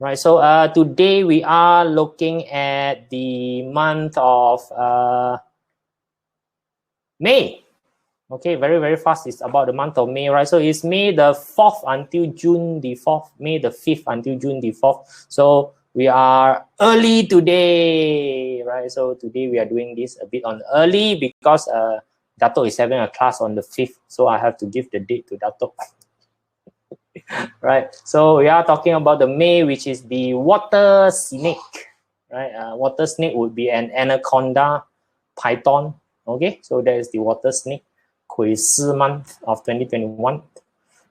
Right, so today we are looking at the month of May. Okay, very fast. It's about the month of May, right? So it's May the 4th until June the 4th, May the 5th until June the 4th. So we are early today, right? So today we are doing this a bit on early because Dato is having a class on the 5th. So I have to give the date to Dato. Right, so we are talking about the May, which is the water snake, right? Water snake would be an anaconda python. Okay, so that is the water snake, Kui Si month of 2021.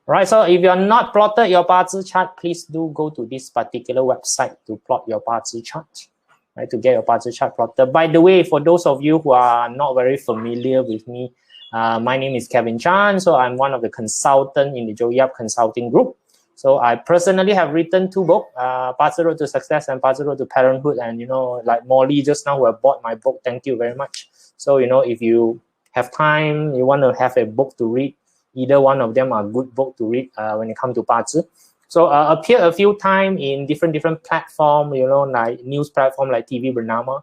Right, so if you are not plotted your BaZi chart, please do go to this particular website to plot your BaZi chart, right? To get your BaZi chart plotted. By the way, for those of you who are not very familiar with me, my name is Kevin Chan. So I'm one of the consultants in the Joey Yap Consulting Group. So I personally have written 2 books, BaZi Road to Success and BaZi Road to Parenthood. And, like Molly just now who have bought my book, thank you very much. So, if you have time, you want to have a book to read, either one of them are good book to read when it comes to BaZi. So appear a few times in different platforms, like news platform like TV Bernama.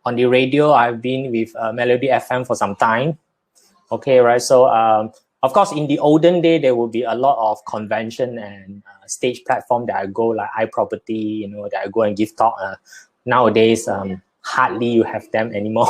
On the radio, I've been with Melody FM for some time. Okay, right. So of course, in the olden day, there will be a lot of convention and stage platform that I go, like iProperty, that I go and give talk. Nowadays, hardly you have them anymore.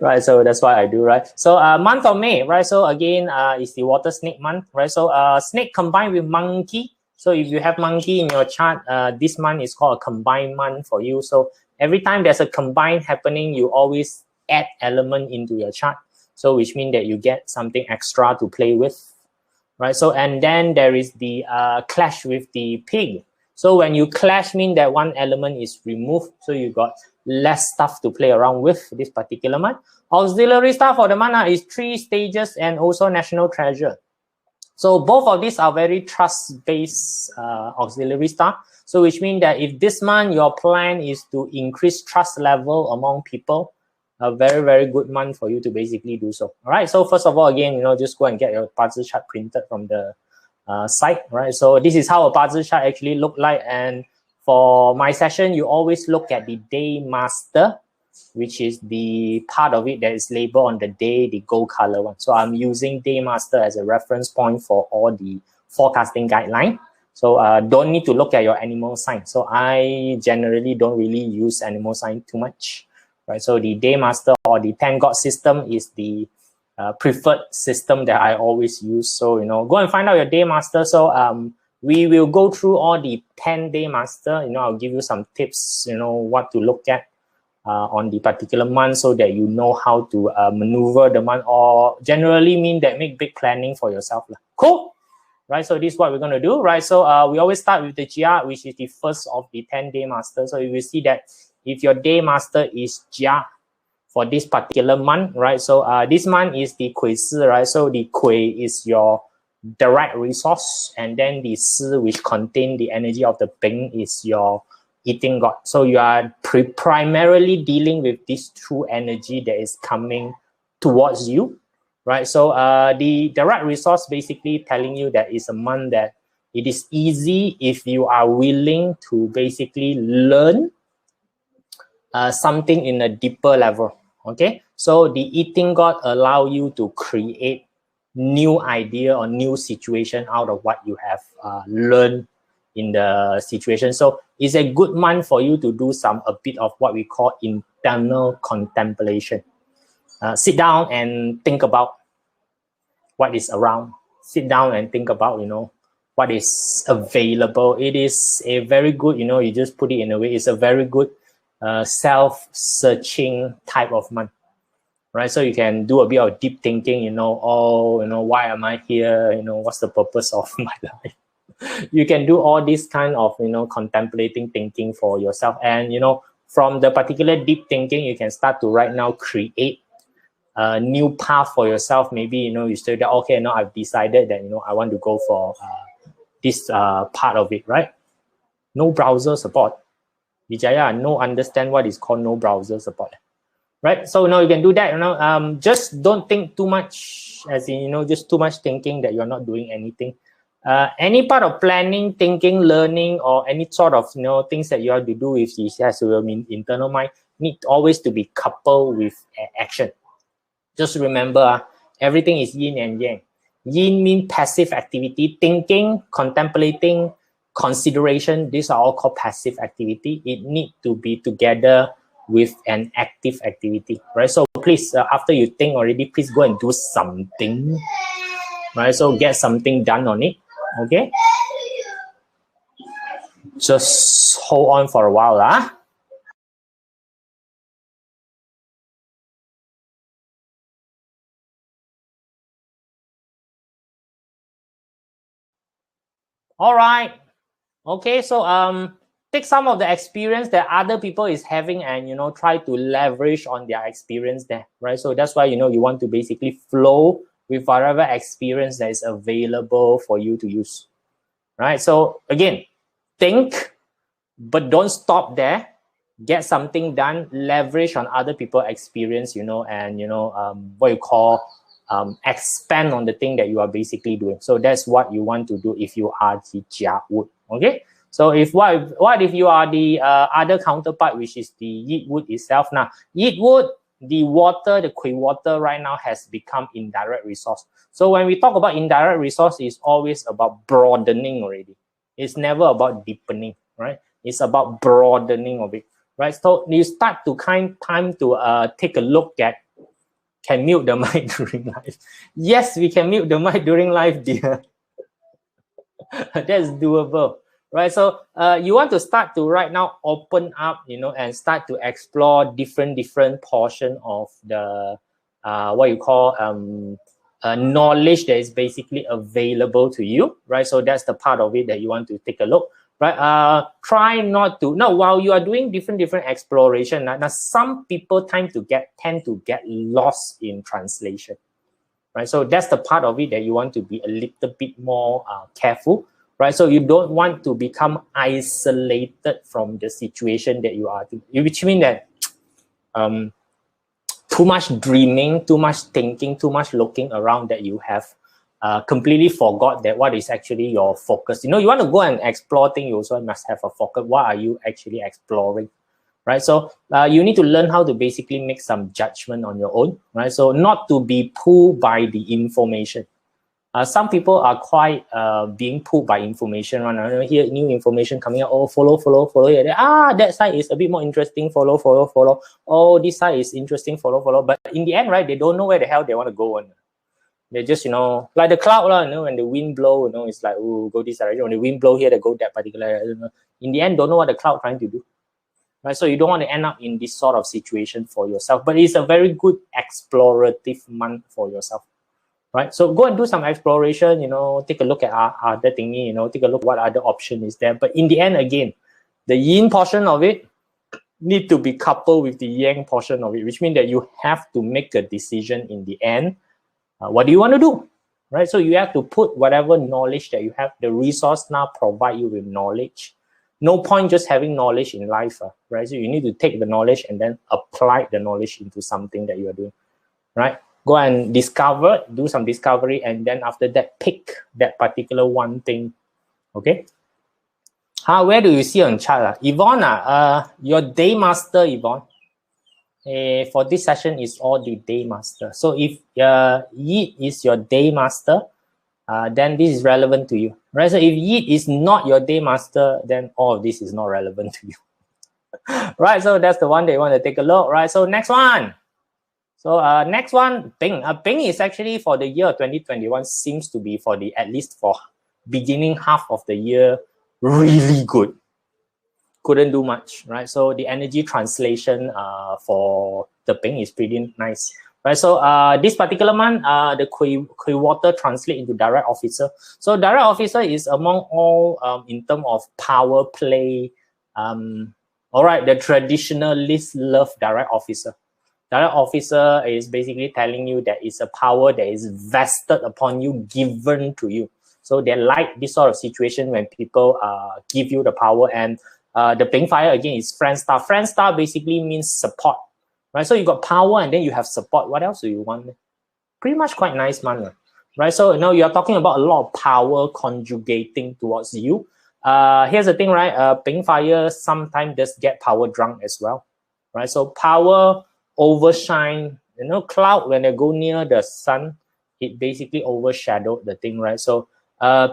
Right, so that's what I do, right? So month of May, right? So again, it's the water snake month, right? So snake combined with monkey. So if you have monkey in your chart, this month is called a combined month for you. So every time there's a combine happening, you always add element into your chart. So which means that you get something extra to play with, right? So and then there is the clash with the pig. So when you clash, mean that one element is removed. So you got less stuff to play around with this particular month. Auxiliary star for the month is 3 stages and also national treasure. So both of these are very trust-based auxiliary star. So which means that if this month your plan is to increase trust level among people, a very good month for you to basically do so. All right. So first of all, again, just go and get your BaZi chart printed from the site, right? So this is how a BaZi chart actually look like. And for my session, you always look at the day master, which is the part of it that is labeled on the day, the gold color one. So I'm using day master as a reference point for all the forecasting guideline. So don't need to look at your animal sign. So I generally don't really use animal sign too much, right? So the day master or the 10 god system is the preferred system that I always use. So, go and find out your day master. So we will go through all the 10 day master. I'll give you some tips, what to look at on the particular month so that you know how to maneuver the month, or generally mean that make big planning for yourself. Cool, right? So this is what we're going to do, right? So we always start with the Jia, which is the first of the 10 day master. So you will see that if your day master is Jia for this particular month, right? So this month is the Kui Si, right? So the Kui is your direct resource, and then the Si, which contain the energy of the Bing, is your eating god. So you are primarily dealing with this true energy that is coming towards you, right? So the direct resource basically telling you that it's a month that it is easy if you are willing to basically learn something in a deeper level. Okay, so the eating god allow you to create new idea or new situation out of what you have learned in the situation. So it's a good month for you to do a bit of what we call internal contemplation. Sit down and think about what is around. Sit down and think about, what is available. It is a very good, you just put it in a way, it's a very good self-searching type of month, right? So you can do a bit of deep thinking, why am I here? What's the purpose of my life? You can do all this kind of, contemplating thinking for yourself. And, from the particular deep thinking, you can start to right now create a new path for yourself. Maybe, you say that, okay, now I've decided that, I want to go for this part of it, right? No browser support. Vijaya, no understand what is called no browser support, right? So now you can do that. Just don't think too much, as in, just too much thinking that you're not doing anything. Any part of planning, thinking, learning, or any sort of things that you have to do with this, yes, will mean internal mind need always to be coupled with action. Just remember, everything is yin and yang. Yin means passive activity, thinking, contemplating, consideration. These are all called passive activity. It needs to be together with an active activity, right? So please, after you think already, please go and do something, right? So get something done on it, okay? Just hold on for a while, All right. Okay, so take some of the experience that other people is having and try to leverage on their experience there, right? So that's why you want to basically flow with whatever experience that is available for you to use, right? So again, think, but don't stop there. Get something done, leverage on other people's experience, and what you call expand on the thing that you are basically doing. So that's what you want to do if you are the Jia Wood, okay? So if what if you are the other counterpart, which is the Yi Wood itself? Now, Yi Wood, the water, the Gui Water right now has become indirect resource. So when we talk about indirect resource, it's always about broadening already. It's never about deepening, right? It's about broadening of it, right? So you start to time to take a look at, can mute the mic during live? Yes, we can mute the mic during live, dear. That's doable, right? So you want to start to right now open up, and start to explore different portion of the what you call knowledge that is basically available to you, right? So that's the part of it that you want to take a look, right? Try not to while you are doing different exploration. Now some people tend to get lost in translation, right? So that's the part of it that you want to be a little bit more careful, right? So you don't want to become isolated from the situation that you are in, which means that too much dreaming, too much thinking, too much looking around that you have completely forgot that what is actually your focus. You want to go and explore things, you also must have a focus. What are you actually exploring, right? So you need to learn how to basically make some judgment on your own, right? So not to be pulled by the information. Some people are quite being pulled by information. Right? I hear new information coming out. Oh, follow. That side is a bit more interesting. Follow. Oh, this side is interesting. Follow. But in the end, right, they don't know where the hell they want to go on. They just, like the cloud, when the wind blow, it's like, oh, go this direction. When the wind blow here, they go that particular. In the end, don't know what the cloud trying to do. Right? So you don't want to end up in this sort of situation for yourself. But it's a very good explorative month for yourself. Right, so go and do some exploration, take a look at other thingy, take a look what other option is there. But in the end, again, the yin portion of it need to be coupled with the yang portion of it, which means that you have to make a decision in the end. What do you want to do? Right, so you have to put whatever knowledge that you have, the resource now provide you with knowledge. No point just having knowledge in life, right? So you need to take the knowledge and then apply the knowledge into something that you are doing, right? Go and discover, do some discovery, and then after that, pick that particular one thing, okay? Where do you see on chart? Yvonne, your day master, Yvonne, for this session is all the day master. So if Yi is your day master, then this is relevant to you, right? So if Yi is not your day master, then all of this is not relevant to you, right? So that's the one that you want to take a look, right? So next one. So next one, Bing. Bing is actually for the year 2021 seems to be for the, at least for beginning half of the year, really good. Couldn't do much, right? So the energy translation for the Bing is pretty nice, right? So this particular month, the Gui Water translate into direct officer. So direct officer is among all in terms of power play. All right, the traditionalists love direct officer. Direct officer is basically telling you that it's a power that is vested upon you, given to you. So they like this sort of situation when people give you the power. And the Ping Fire, again, is friend star. Friend star basically means support, right? So you got power and then you have support. What else do you want? Pretty much quite nice, man. right? So you are talking about a lot of power conjugating towards you. Here's the thing, right? Pink fire sometimes does get power drunk as well, right? So power overshine, cloud when they go near the sun, it basically overshadowed the thing, right? So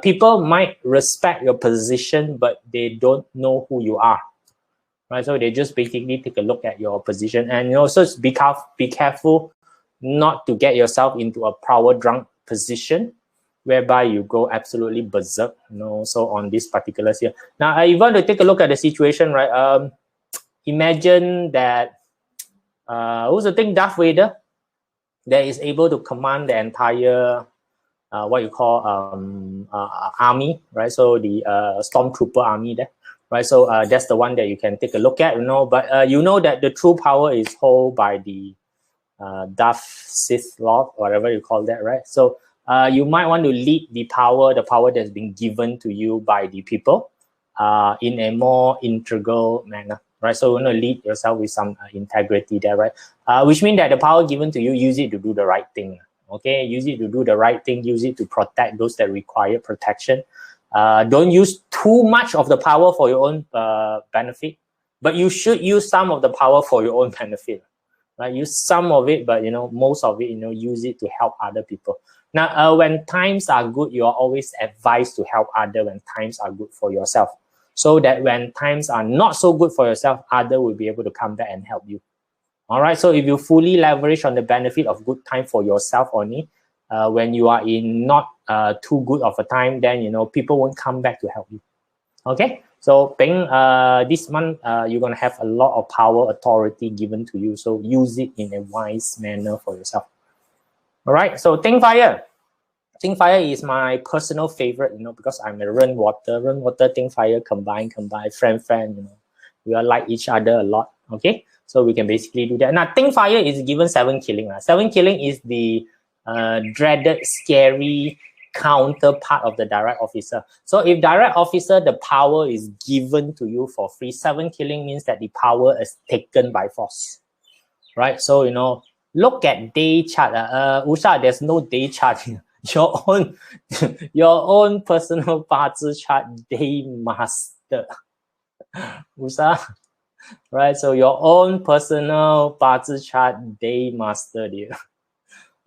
people might respect your position, but they don't know who you are, right? So they just basically take a look at your position, and also be careful not to get yourself into a power drunk position whereby you go absolutely berserk, so on this particular here. Now, if you want to take a look at the situation, right? Imagine that who's the thing, Darth Vader, that is able to command the entire what you call army, right? So the stormtrooper army there, right? So that's the one that you can take a look at, but that the true power is held by the Darth Sith Lord, whatever you call that, right? So you might want to lead the power that's been given to you by the people in a more integral manner, right? So you want to lead yourself with some integrity there, right? Which means that the power given to you, use it to do the right thing. Okay, use it to do the right thing, use it to protect those that require protection. Don't use too much of the power for your own benefit, but you should use some of the power for your own benefit, right? Use some of it, but most of it, use it to help other people. Now, when times are good, you are always advised to help others when times are good for yourself, so that when times are not so good for yourself, others will be able to come back and help you. All right, so if you fully leverage on the benefit of good time for yourself only, when you are in not too good of a time, then people won't come back to help you. Okay, so Peng, this month you're gonna have a lot of power, authority given to you, so use it in a wise manner for yourself. All right, so Ting Fire. Ting Fire is my personal favorite, because I'm a Ren Water, Ting Fire combine, friend, we all like each other a lot. Okay, so we can basically do that. Now, Ting Fire is given 7 killing. 7 killing is the dreaded, scary counterpart of the direct officer. So if direct officer, the power is given to you for free, 7 killing means that the power is taken by force, right? So look at day chart. Usha, there's no day chart here. Your own personal BaZi chart, day master. Usha, right? So your own personal BaZi chart, day master, dear.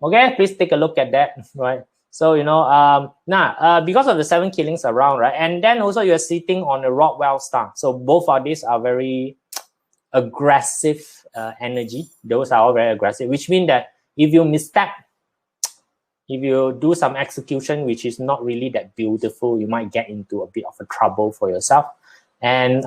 Okay, please take a look at that, right? So because of the 7 killings around, right, and then also you're sitting on a Rockwell star. So both of these are very aggressive energy. Those are all very aggressive, which means that if you misstep, if you do some execution which is not really that beautiful, you might get into a bit of a trouble for yourself. And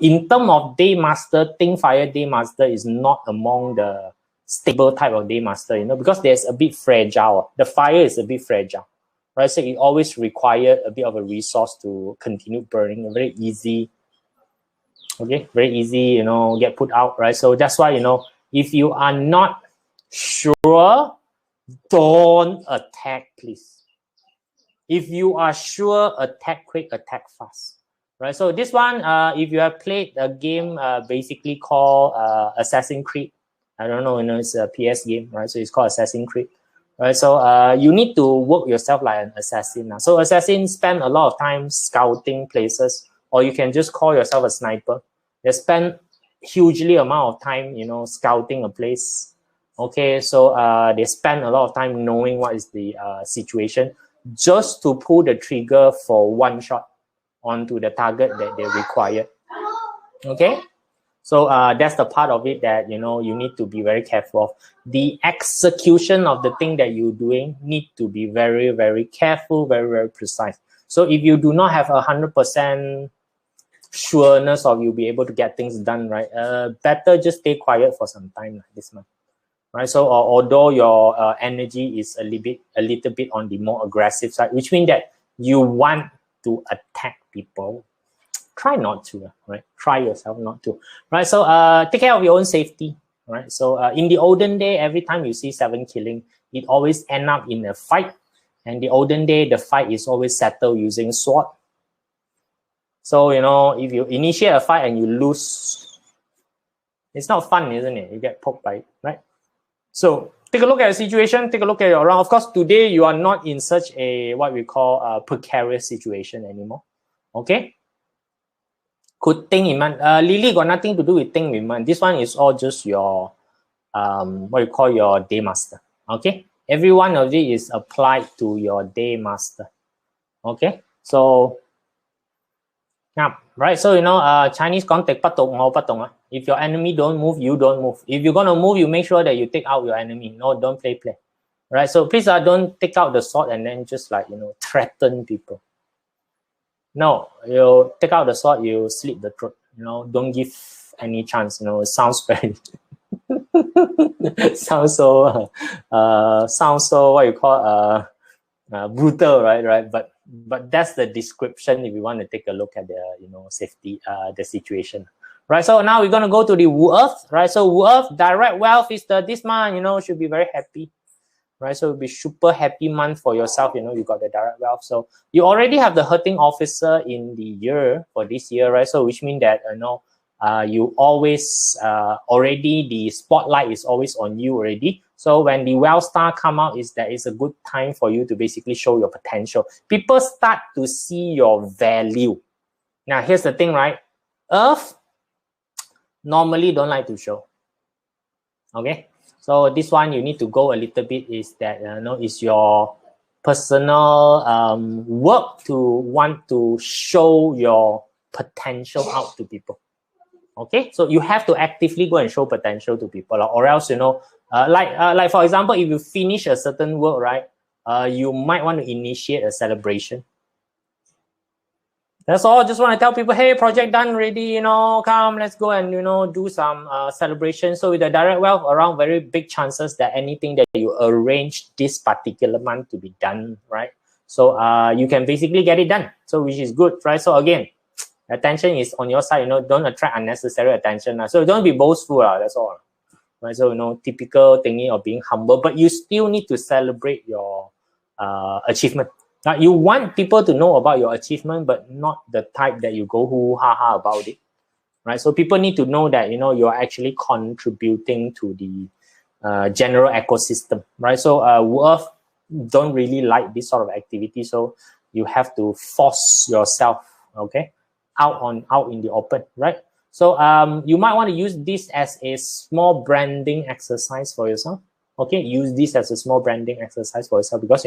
in terms of day master, Ting Fire day master is not among the stable type of day master, because there's a bit fragile. The fire is a bit fragile, right? So it always requires a bit of a resource to continue burning. Very easy, okay, very easy, get put out, right? So that's why, if you are not sure, don't attack, please. If you are sure, attack quick, attack fast, right? So this one, if you have played a game basically called Assassin's Creed, I don't know, it's a PS game, right? So it's called Assassin's Creed, right? So you need to work yourself like an assassin. So assassins spend a lot of time scouting places, or you can just call yourself a sniper. They spend hugely amount of time, scouting a place. Okay, so they spend a lot of time knowing what is the situation, just to pull the trigger for one shot onto the target that they require. Okay, so that's the part of it that you need to be very careful of. The execution of the thing that you're doing need to be very, very careful, very, very precise. So if you do not have 100% sureness of you'll be able to get things done, right, better just stay quiet for some time this month, right? So although your energy is a little bit on the more aggressive side, which means that you want to attack people, try not to, right? Try yourself not to, right? So take care of your own safety, right? So in the olden day, every time you see 7 killing, it always end up in a fight. And the olden day, the fight is always settled using sword. So, if you initiate a fight and you lose, it's not fun, isn't it? You get poked by it, right? So take a look at the situation, take a look at your around. Of course, today you are not in such a what we call a precarious situation anymore. Okay. Could think in Lily got nothing to do with think in mind. This one is all just your what you call your day master. Okay. Every one of it is applied to your day master. Okay. So yeah, right. So Chinese contact if your enemy don't move, you don't move. If you're gonna move, you make sure that you take out your enemy. No, don't play. Right. So please don't take out the sword and then just like threaten people. No, you take out the sword, you slit the throat. Don't give any chance. It sounds very sounds so what you call brutal, right? But that's the description if you want to take a look at the safety the situation, right? So now we're gonna go to the Wu Earth, right? So Wu Earth direct wealth is this month, should be very happy, right? So it'll be super happy month for yourself. You got the direct wealth, so you already have the hurting officer in the year for this year, right? So which means that you always already the spotlight is always on you already. So when the wealth star come out, that is a good time for you to basically show your potential. People start to see your value. Now here's the thing, right? Earth normally don't like to show. Okay, so this one you need to go a little bit is that is your personal work to want to show your potential out to people. Okay, so you have to actively go and show potential to people, or else like for example, if you finish a certain work, right, you might want to initiate a celebration. That's all. Just want to tell people, hey, project done already, come, let's go and do some celebration. So with the direct wealth around, very big chances that anything that you arrange this particular month to be done, right? So you can basically get it done, so which is good, right? So again, attention is on your side. Don't attract unnecessary attention. So don't be boastful. That's all. Right? So typical thingy of being humble, but you still need to celebrate your achievement. Now, you want people to know about your achievement, but not the type that you go hoo ha ha about it. Right? So people need to know that you're actually contributing to the general ecosystem. Right? So Earth don't really like this sort of activity. So you have to force yourself. Okay. Out in the open, right? So you might want to use this as a small branding exercise for yourself. Okay, use this as a small branding exercise for yourself, because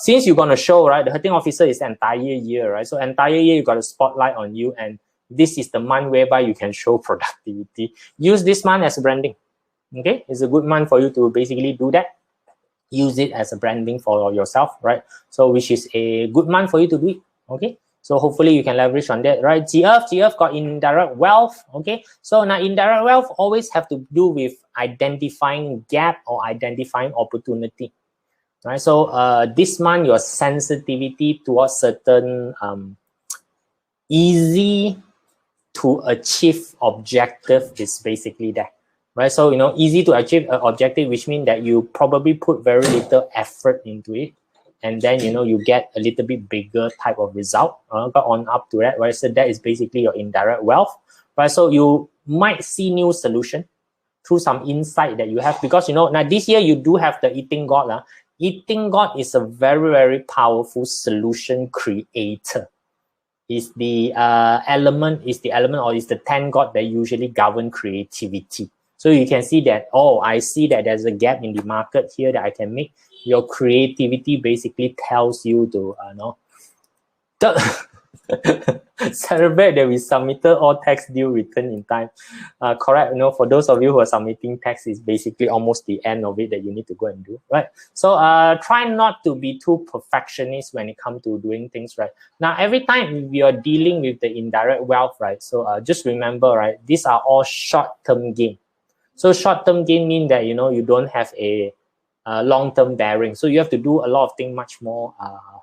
since you're gonna show, right, the hurting officer is entire year, right? So entire year you got a spotlight on you, and this is the month whereby you can show productivity. Use this month as a branding. Okay, it's a good month for you to basically do that. Use it as a branding for yourself, right? So which is a good month for you to do it. Okay. So hopefully you can leverage on that, right? GF got indirect wealth, okay? So now indirect wealth always have to do with identifying gap or identifying opportunity, right? So this month, your sensitivity towards certain easy to achieve objective is basically that, right? So, easy to achieve an objective, which means that you probably put very little effort into it. And then, you get a little bit bigger type of result, got on up to that, right? So that is basically your indirect wealth, right? So you might see new solution through some insight that you have, because, now this year you do have the eating god. Eating god is a very, very powerful solution creator. Is the element or is the 10 god that usually govern creativity. So you can see that, I see that there's a gap in the market here that I can make. Your creativity basically tells you to celebrate that we submitted all tax due return in time. Correct. For those of you who are submitting tax, is basically almost the end of it that you need to go and do, right? So try not to be too perfectionist when it comes to doing things, right? Now, every time we are dealing with the indirect wealth, right? So just remember, right? These are all short-term gain. So short-term gain mean that, you don't have a long-term bearing. So you have to do a lot of things much more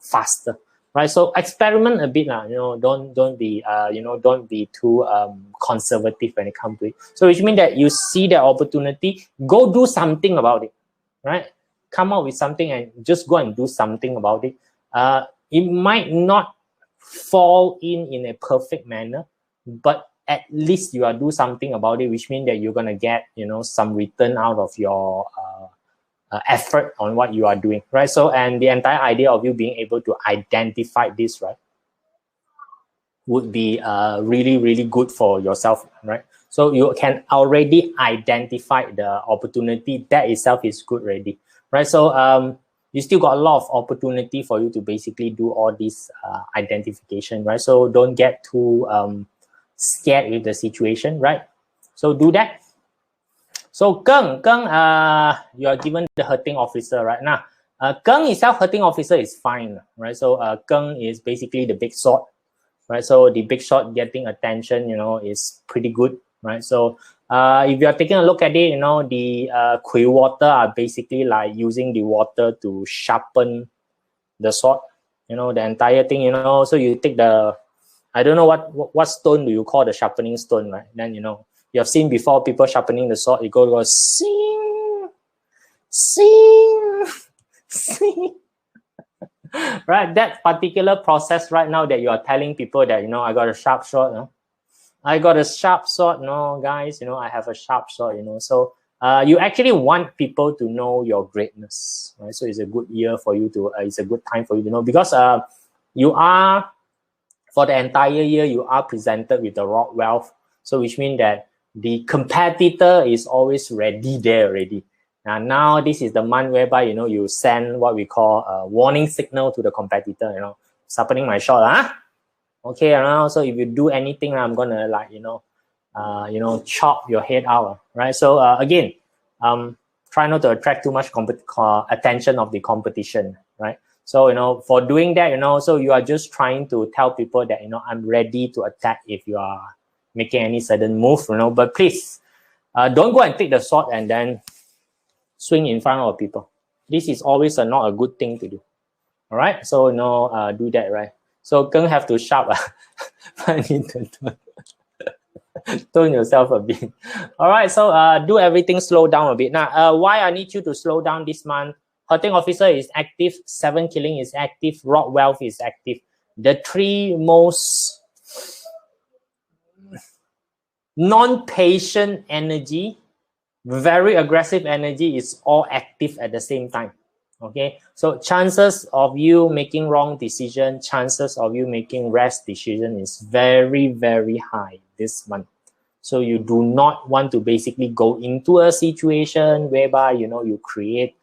faster, right? So experiment a bit, don't be too conservative when it comes to it. So which means that you see the opportunity, go do something about it, right? Come up with something and just go and do something about it. It might not fall in a perfect manner, but at least you are do something about it, which means that you're gonna get, you know, some return out of your effort on what you are doing, right? So, and the entire idea of you being able to identify this, right, would be really, really good for yourself, right? So you can already identify the opportunity. That itself is good already, right? So you still got a lot of opportunity for you to basically do all this identification, right? So don't get too scared with the situation, right? So do that. So Geng, you are given the hurting officer right now. Geng itself, hurting officer is fine, right? So Geng is basically the big sword, right? So the big sword getting attention, you know, is pretty good, right? So if you are taking a look at it, you know, the Gui Water are basically like using the water to sharpen the sword, you know, the entire thing, you know. So you take the, I don't know what stone do you call the sharpening stone, right? Then, you know, you have seen before people sharpening the sword, it goes sing, sing, sing. Right, that particular process right now that you are telling people that, you know, I got a sharp sword, no? I got a sharp sword, no, guys, you know, I have a sharp sword, you know. So you actually want people to know your greatness, right? So it's a good year for you to, it's a good time for you to know, because you are, for the entire year, you are presented with the raw wealth. So which means that the competitor is always ready there already. And now this is the month whereby, you know, you send what we call a warning signal to the competitor, you know, sharpening my shot, huh? Okay, you know, so if you do anything, I'm gonna, like, you know, chop your head out, right? So again, try not to attract too much attention of the competition, right? So, you know, for doing that, you know, so you are just trying to tell people that, you know, I'm ready to attack if you are making any sudden move, you know, but please don't go and take the sword and then swing in front of people. This is always not a good thing to do. All right, so, you know, do that, right? So Geng have to sharp. I need to tone yourself a bit. All right, so do everything slow down a bit. Now, why I need you to slow down this month? Hurting officer is active, 7 killing is active, rock wealth is active. The 3 most non-patient energy, very aggressive energy is all active at the same time. Okay, so chances of you making wrong decision, chances of you making rash decision is very, very high this month. So you do not want to basically go into a situation whereby, you know, you create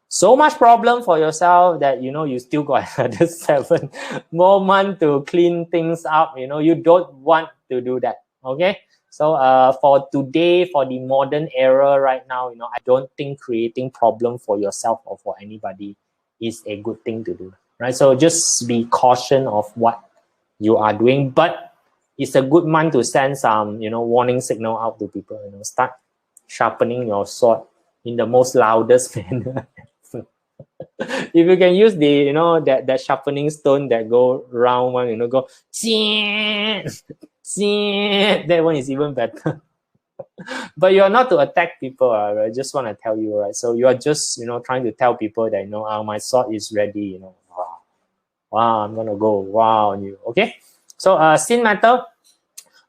so much problem for yourself that, you know, you still got another 7 more months to clean things up. You know, you don't want to do that. Okay, so for today, for the modern era right now, you know, I don't think creating problem for yourself or for anybody is a good thing to do, right? So just be cautious of what you are doing, but it's a good month to send some, you know, warning signal out to people. You know, start sharpening your sword in the most loudest manner. If you can use the, you know, that sharpening stone that go round one, you know, go that one is even better. But you're not to attack people, I just want to tell you, right? So you are just, you know, trying to tell people that, you know, my sword is ready, you know, wow, I'm gonna go wow on you. Okay, so Xin Metal.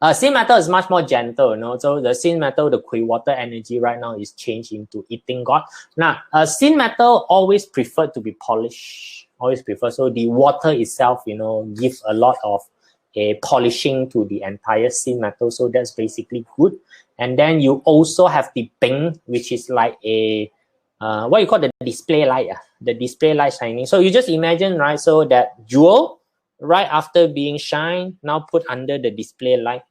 Xin Metal is much more gentle, you know. So the Xin Metal, the Gui Water energy right now is changed into eating god. Now, Xin Metal always preferred to be polished, always prefer. So the water itself, you know, gives a lot of a polishing to the entire Xin Metal. So that's basically good. And then you also have the Beng, which is like a what you call the display light, the display light shining. So you just imagine, right? So that jewel, right after being shined, now put under the display light.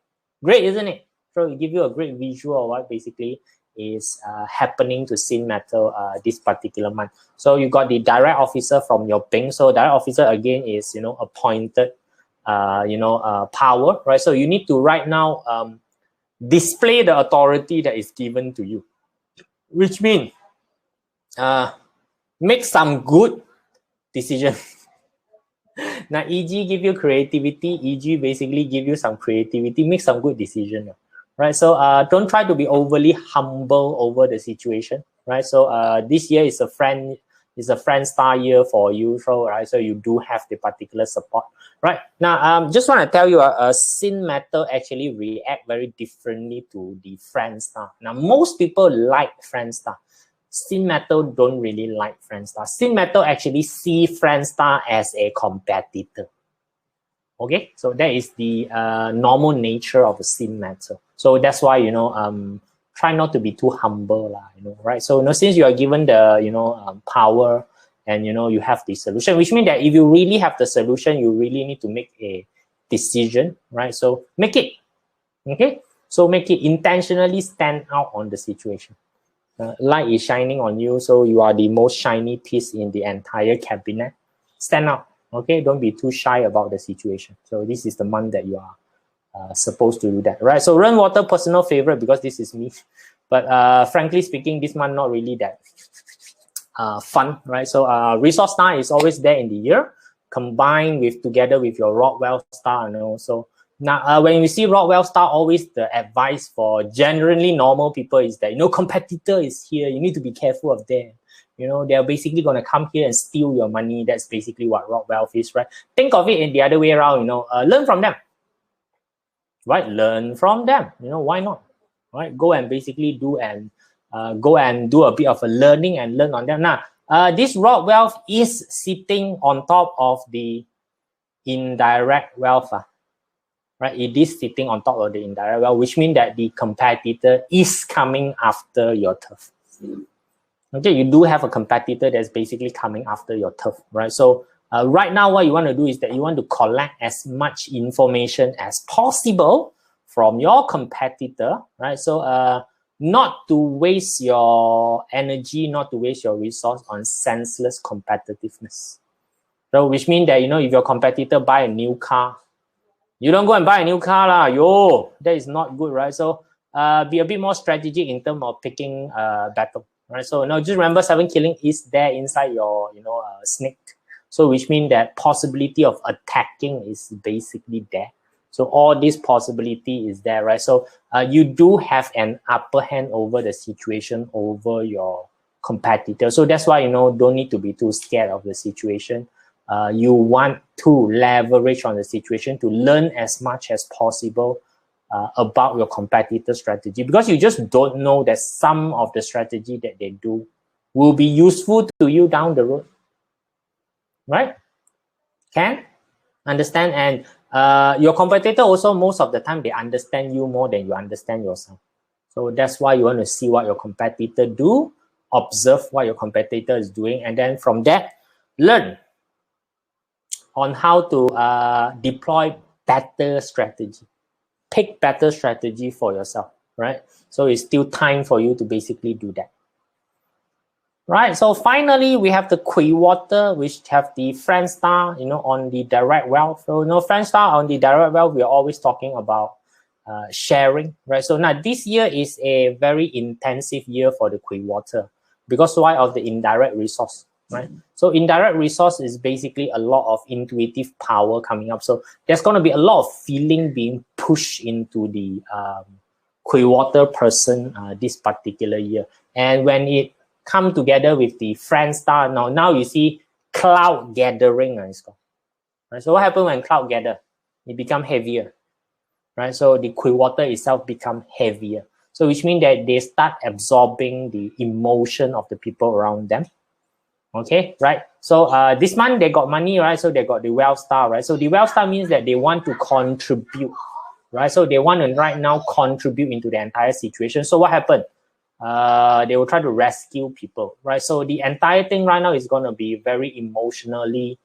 Great, isn't it? So it gives you a great visual of what basically is happening to Xin Metal this particular month. So you got the direct officer from your Beng. So direct officer again is, you know, appointed, you know, power, right? So you need to right now display the authority that is given to you, which means make some good decision. Now, EG give you creativity. EG basically give you some creativity. Make some good decision, right? So don't try to be overly humble over the situation, right? So this year is a friend. It's a friend star year for you, so right, so you do have the particular support, right? Now, just want to tell you, Xin Metal actually react very differently to the friend star. Now, most people like friend star. Xin Metal don't really like friend star. Xin Metal actually see friend star as a competitor. Okay, so that is the normal nature of a Xin Metal. So that's why, you know, try not to be too humble, you know, right? So, you know, since you are given the, you know, power and, you know, you have the solution, which means that if you really have the solution, you really need to make a decision, right? So make it, okay? So make it intentionally stand out on the situation. Light is shining on you, so you are the most shiny piece in the entire cabinet. Stand out, okay? Don't be too shy about the situation. So this is the month that you are supposed to do that, right? So Ren Water personal favorite because this is me, but frankly speaking, this month not really that fun, right? So resource star is always there in the year, combined with together with your Rockwell star, you know. So now when you see Rockwell star, always the advice for generally normal people is that, you know, competitor is here, you need to be careful of them. You know, they're basically going to come here and steal your money. That's basically what Rockwell is, right? Think of it in the other way around, you know, learn from them. Right, learn from them. You know, why not? Right, go and basically do and go and do a bit of a learning and learn on them. Now, this rock wealth is sitting on top of the indirect wealth, right? It is sitting on top of the indirect wealth, which means that the competitor is coming after your turf. Okay, you do have a competitor that's basically coming after your turf, right? So right now, what you want to do is that you want to collect as much information as possible from your competitor, right? So not to waste your energy, not to waste your resource on senseless competitiveness. So which means that, you know, if your competitor buy a new car, you don't go and buy a new car lah. Yo, that is not good, right? So be a bit more strategic in terms of picking battle, right? So now just remember, 7 killing is there inside your, you know, snake. So which means that possibility of attacking is basically there. So all this possibility is there, right? So you do have an upper hand over the situation, over your competitor. So that's why, you know, don't need to be too scared of the situation. You want to leverage on the situation to learn as much as possible about your competitor strategy, because you just don't know that some of the strategy that they do will be useful to you down the road. Right? Can understand, and your competitor also, most of the time they understand you more than you understand yourself. So that's why you want to see what your competitor do, observe what your competitor is doing, and then from that learn on how to deploy better strategy, pick better strategy for yourself, right? So it's still time for you to basically do that. Right, so finally we have the Gui Water, which have the friend star, you know, on the direct wealth. So, you know, friend star on the direct wealth, we are always talking about sharing, right? So now this year is a very intensive year for the Gui Water because why? Of the indirect resource, right? So indirect resource is basically a lot of intuitive power coming up. So there's going to be a lot of feeling being pushed into the Gui Water person this particular year, and when it come together with the friend star. Now you see cloud gathering. Right? So what happens when cloud gather? It become heavier, right? So the Gui Water itself become heavier. So which means that they start absorbing the emotion of the people around them. Okay, right? So this month they got money, right? So they got the wealth star, right? So the wealth star means that they want to contribute, right? So they want to right now contribute into the entire situation. So what happened? They will try to rescue people, right? So the entire thing right now is going to be very emotionally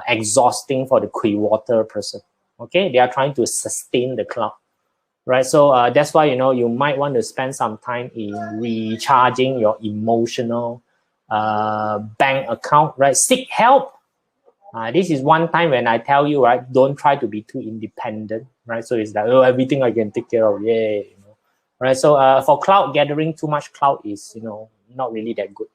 exhausting for the Gui Water person. Okay, they are trying to sustain the cloud, right? So that's why, you know, you might want to spend some time in recharging your emotional bank account, right? Seek help. This is one time when I tell you, right, don't try to be too independent, right? So it's like, oh, everything I can take care of, yeah. Right, so for cloud gathering, too much cloud is, you know, not really that good.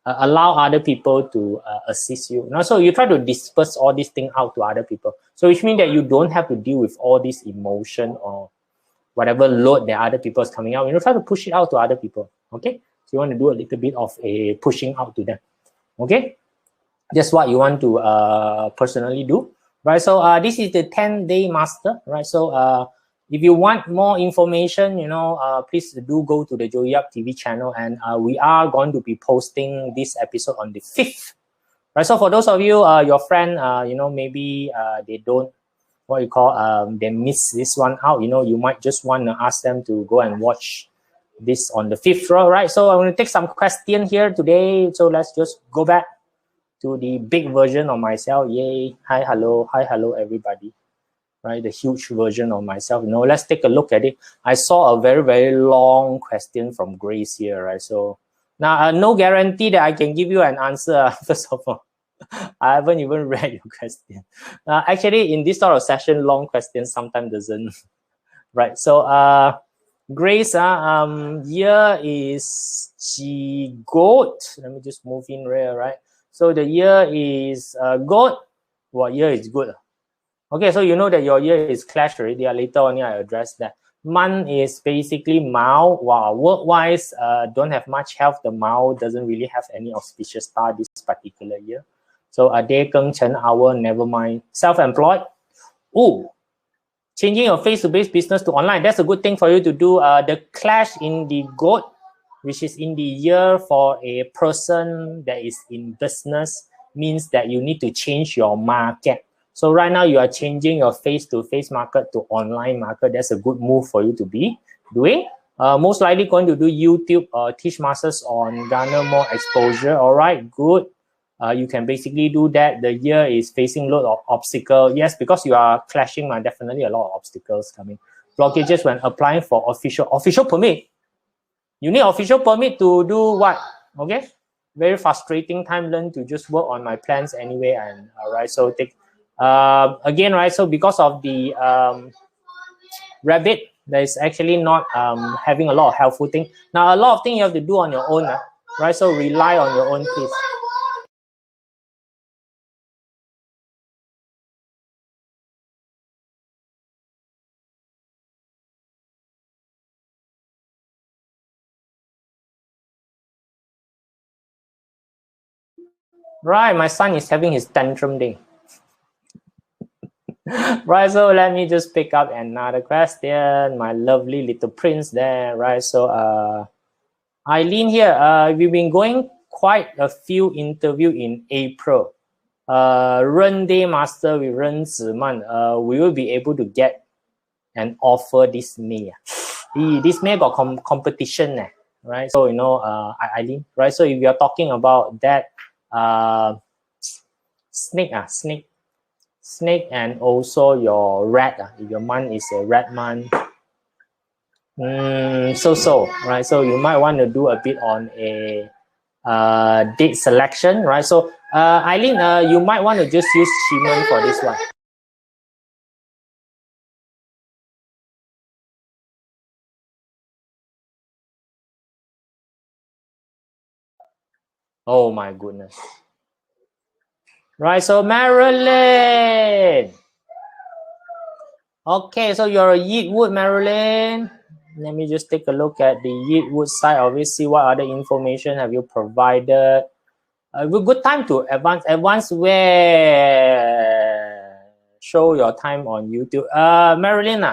Allow other people to assist you. So you try to disperse all these things out to other people. So which means that you don't have to deal with all this emotion or whatever load that other people is coming out. You know, try to push it out to other people. Okay, so you want to do a little bit of a pushing out to them. Okay, that's what you want to personally do, right? So this is the 10-day master, right? So if you want more information, please do go to the Joey Yap TV channel, and we are going to be posting this episode on the 5th. Right, so for those of you, your friend, maybe they don't, they miss this one out. You might just want to ask them to go and watch this on the 5th row, right? So I'm going to take some question here today. So let's just go back to the big version of myself. Yay! Hi, hello, everybody. Right, the huge version of myself. Let's take a look at it. I saw a very, very long question from Grace here, right? So now, no guarantee that I can give you an answer. First of all, I haven't even read your question. Actually, in this sort of session, long questions sometimes doesn't. Right. So, Grace, year is Goat. Let me just move in here, right? So the year is Goat. What year is good? Okay, so you know that your year is Clash already. Later on, I address that. Month is basically Mao. Wow, work-wise, don't have much health. The Mao doesn't really have any auspicious star this particular year. So a day, Geng, Chen, hour, never mind. Self-employed. Oh, changing your face-to-face business to online. That's a good thing for you to do. The Clash in the Goat, which is in the year for a person that is in business, means that you need to change your market. So right now you are changing your face-to-face market to online market. That's a good move for you to be doing. Most likely going to do YouTube or teach masters on garner more exposure. All right, good. You can basically do that. The year is facing a lot of obstacles. Yes, because you are clashing, definitely a lot of obstacles coming. Blockages when applying for official permit. You need official permit to do what? Okay, very frustrating time. Learn to just work on my plans anyway. And all right, so take. Again, right, so because of the rabbit, that is actually not having a lot of helpful thing. Now, a lot of things you have to do on your own, right? So rely on your own, please. Right, my son is having his tantrum day. Right, so let me just pick up another question. My lovely little prince there, right? So Eileen here, we've been going quite a few interviews in April. Ren Day Master with Ren Ziman, we will be able to get an offer this May. This May got competition, right? So, Eileen, right? So if you're talking about that snake and also your rat, if your month is a rat month, right? So you might want to do a bit on a date selection, right? So Eileen, you might want to just use Shimon for this one. Oh my goodness. Right, so Marilyn. Okay, so you're a Jia Wood, Marilyn. Let me just take a look at the Jia Wood side of it, see what other information have you provided. Good time to advance where show your time on YouTube. Marilyn,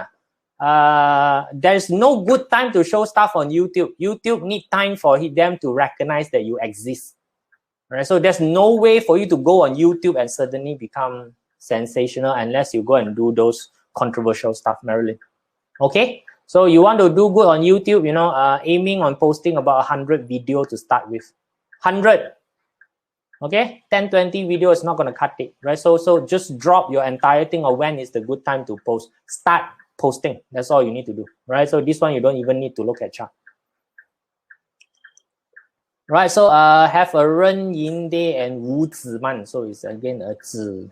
there's no good time to show stuff on YouTube. YouTube need time for them to recognize that you exist. Right? So there's no way for you to go on YouTube and suddenly become sensational unless you go and do those controversial stuff, Marilyn. Okay? So you want to do good on YouTube, aiming on posting about 100 videos to start with. 100. Okay? 10, 20 video is not going to cut it, right? So just drop your entire thing of when is the good time to post. Start posting. That's all you need to do, right? So this one, you don't even need to look at chart. Right, so have a Ren Yin Day and Wu Ziman. So it's again a Zi.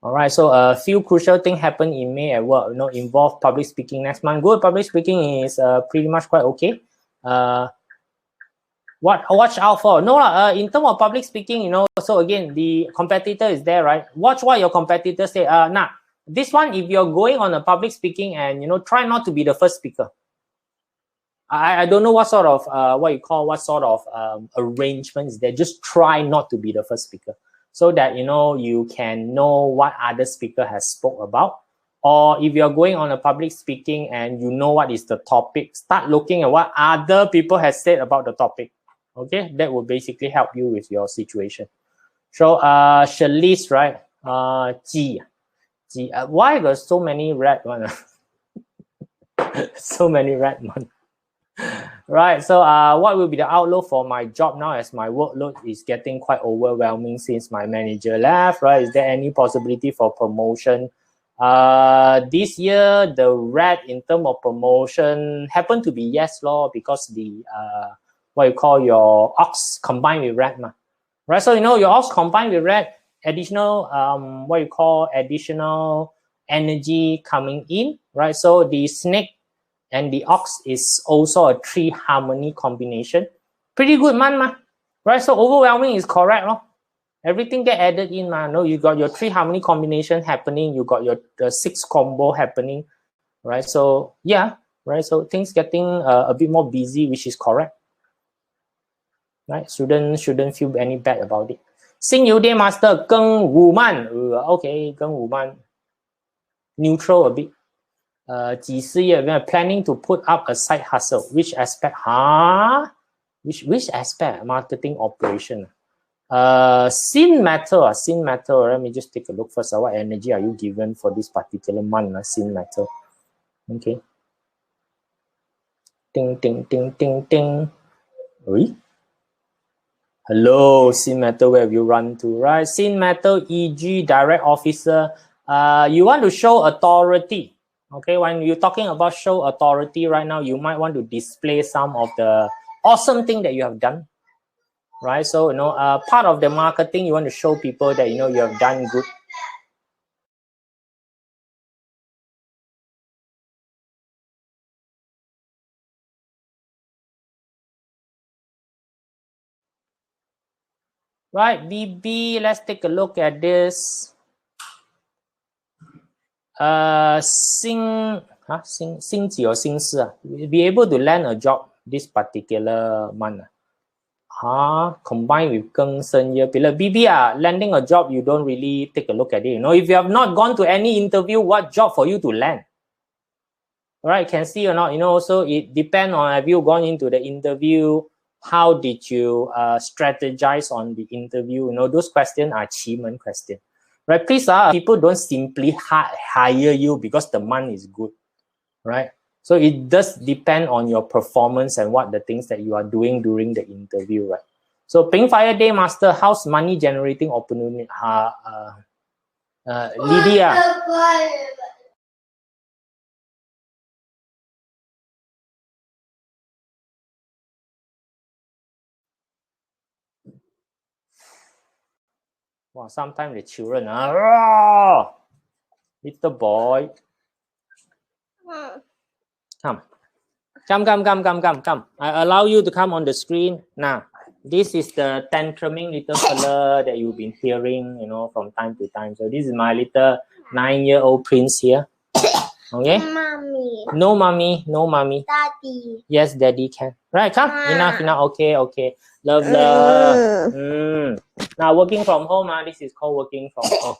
All right, so a few crucial things happen in May at work. Involve public speaking next month. Good, public speaking is pretty much quite okay. What watch out for? No, in terms of public speaking, so again, the competitor is there, right? Watch what your competitors say. This one, if you're going on a public speaking and, try not to be the first speaker. I don't know what sort of arrangement is there. Just try not to be the first speaker, so that you can know what other speaker has spoke about. Or if you're going on a public speaking and you know what is the topic, start looking at what other people have said about the topic. Okay, that will basically help you with your situation. So Shalice, right? G. Why there's so many red ones? So many red ones. Right. So what will be the outlook for my job now, as my workload is getting quite overwhelming since my manager left? Right. Is there any possibility for promotion? This year the red in terms of promotion happened to be yes law, because the what you call your ox combined with red, right? So your ox combined with red, additional what you call additional energy coming in, right? So the snake and the ox is also a 3 harmony combination. Pretty good man, right? So overwhelming is correct, no? Everything get added in, man. No, you got your 3 harmony combination happening. You got your 6 combo happening, right? So yeah, right. So things getting a bit more busy, which is correct, right? Shouldn't feel any bad about it. 新油店 master 跟武曼 okay 跟武曼 neutral a bit. 几事业 we're planning to put up a side hustle. Which aspect? Which aspect? Marketing operation. Xin Metal. Xin Metal. Let me just take a look first. What energy are you given for this particular month? Xin Metal. Okay. Ding ding ding ding ding. Oi? Hello, Xin Metal. Where have you run to? Right, Xin Metal, EG direct officer. You want to show authority. Okay, when you're talking about show authority right now, you might want to display some of the awesome thing that you have done, right? So part of the marketing, you want to show people that you have done good. Right, BB, let's take a look at this. Xing Ji or Xing Si, be able to land a job this particular month. Combined with Geng Sen Ye. BB, landing a job, you don't really take a look at it. If you have not gone to any interview, what job for you to land? All right, can see or not, so it depends on, have you gone into the interview? How did you strategize on the interview? Those questions are achievement questions. Right, please, people don't simply hire you because the money is good, right? So it does depend on your performance and what the things that you are doing during the interview, right? So Pink Fire Day Master, how's money generating opportunity? Lydia. Wow, sometimes the children, little boy. Come. I allow you to come on the screen. Now, this is the tantruming little fella that you've been hearing, from time to time. So this is my little 9-year-old prince here. Okay? Mommy. No, mommy. No, mommy. Daddy. Yes, daddy can. Right, come. Enough. Okay. Love. Now, working from home, this is called working from home.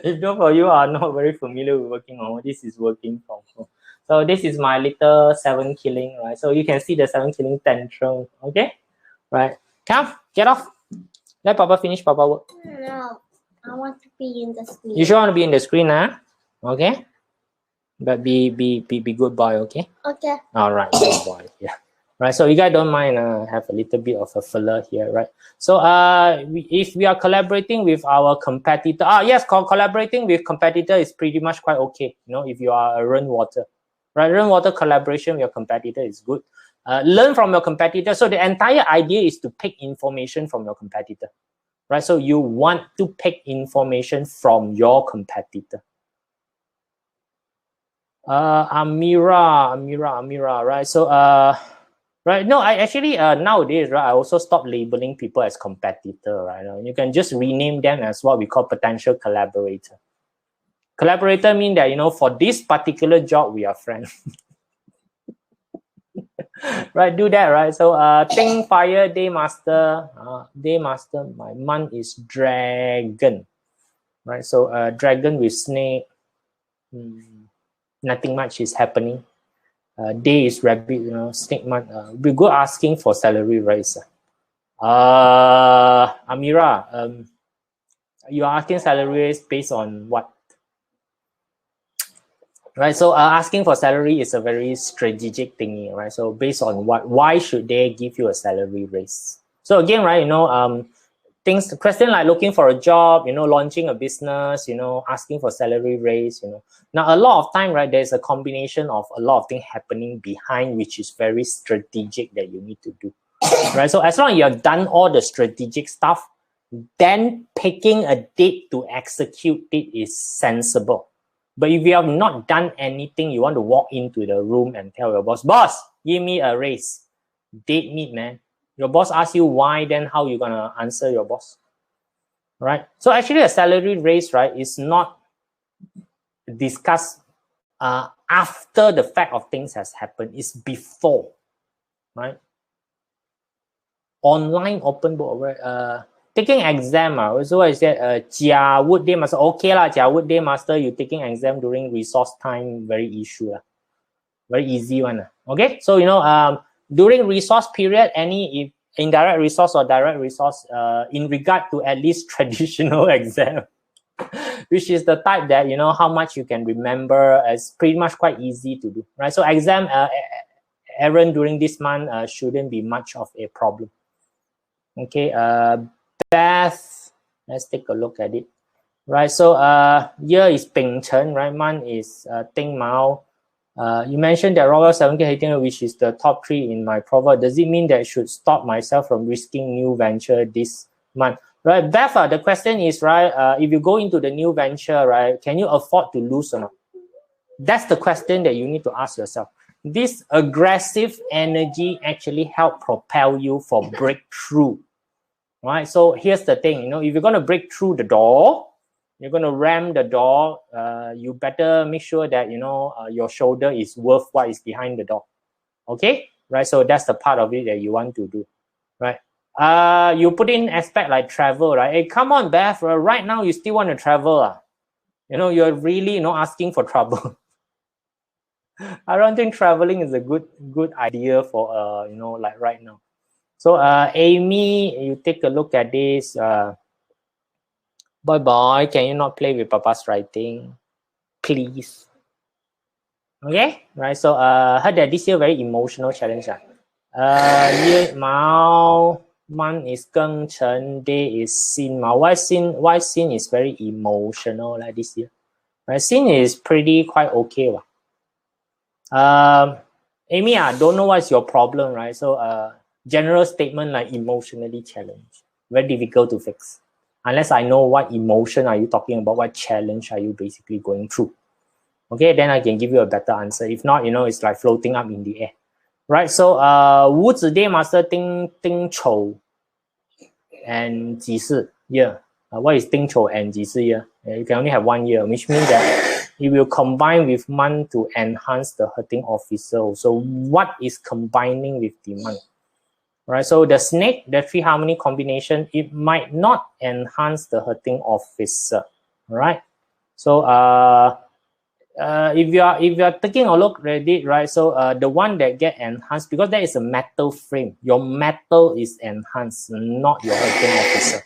If those of you are not very familiar with working from home, this is working from home. So this is my little 7 killing, right? So you can see the 7 killing tantrum, okay? Right. Come, get off. Let Papa finish Papa work. No, I want to be in the screen. You sure want to be in the screen, huh? Okay. But be good boy, okay? Okay. All right, good boy. Yeah. Right. So you guys don't mind have a little bit of a filler here, right? So if we are collaborating with our competitor, yes, collaborating with competitor is pretty much quite okay. If you are a Ren Water, right? Ren Water collaboration with your competitor is good. Learn from your competitor. So the entire idea is to pick information from your competitor, right? So you want to pick information from your competitor. Amira, right? So right, no, I actually nowadays, right, I also stop labeling people as competitor, right? You can just rename them as what we call potential collaborator. Collaborator mean that for this particular job we are friends. Right, do that, right? So Ting Fire Day Master, my month is Dragon, right? So Dragon with snake, nothing much is happening. Day is rabbit, snake month. We go asking for salary raise. Amira, you are asking salary raise based on what? Right, so asking for salary is a very strategic thingy, right? So based on what? Why should they give you a salary raise? So again, right, question like looking for a job, launching a business, asking for salary raise, Now a lot of time, right, there's a combination of a lot of things happening behind, which is very strategic that you need to do, right? So as long as you have done all the strategic stuff, then picking a date to execute it is sensible. But if you have not done anything, you want to walk into the room and tell your boss, give me a raise. Date meet, man. Your boss asks you why, then how you gonna answer your boss, right? So actually a salary raise, right, is not discussed after the fact of things has happened. It's before, right? Online open book, right? Taking exam, so I said Jia Wood Day Master. Okay lah, Jia Wood Day Master, you taking exam during resource time, very issue very easy one. Okay, so during resource period, any indirect resource or direct resource, in regard to at least traditional exam, which is the type that how much you can remember, is pretty much quite easy to do, right? So exam errand during this month shouldn't be much of a problem. Okay, Beth, let's take a look at it. Right, so year is Ping Chen, right? Month is Ting Mao. You mentioned that Royal 7K hitting, which is the top 3 in my profile. Does it mean that I should stop myself from risking new venture this month? Right, Beth, the question is, right, if you go into the new venture, right, can you afford to lose or not? That's the question that you need to ask yourself. This aggressive energy actually help propel you for breakthrough, right? So here's the thing, if you're going to break through the door, you're going to ram the door, you better make sure that, your shoulder is worth what is behind the door. Okay, right? So that's the part of it that you want to do, right? You put in aspect like travel, right? Hey, come on, Beth, right now you still want to travel. You're really asking for trouble. I don't think traveling is a good idea for like right now. So Amy, you take a look at this. Boy, can you not play with Papa's writing, please? Okay, right. So heard that this year very emotional challenge. Year Mao month is Geng Chen, day is Xin Mao. Why Xin is very emotional like this year? Right, Xin is pretty quite okay. Amy, I don't know what's your problem, right? So general statement like emotionally challenged, very difficult to fix. Unless I know what emotion are you talking about, what challenge are you basically going through. Okay, then I can give you a better answer. If not, it's like floating up in the air. Right, so Wu Zi Day Master Ding Chou and Ji Si year. What is Ding Chou and Ji Si year? You can only have 1 year, which means that it will combine with month to enhance the hurting officer. So what is combining with the month? Right, so the snake, the 3 harmony combination, it might not enhance the hurting officer. Right, so if you are taking a look at it, right, so the one that get enhanced, because that is a metal frame, your metal is enhanced, not your hurting officer.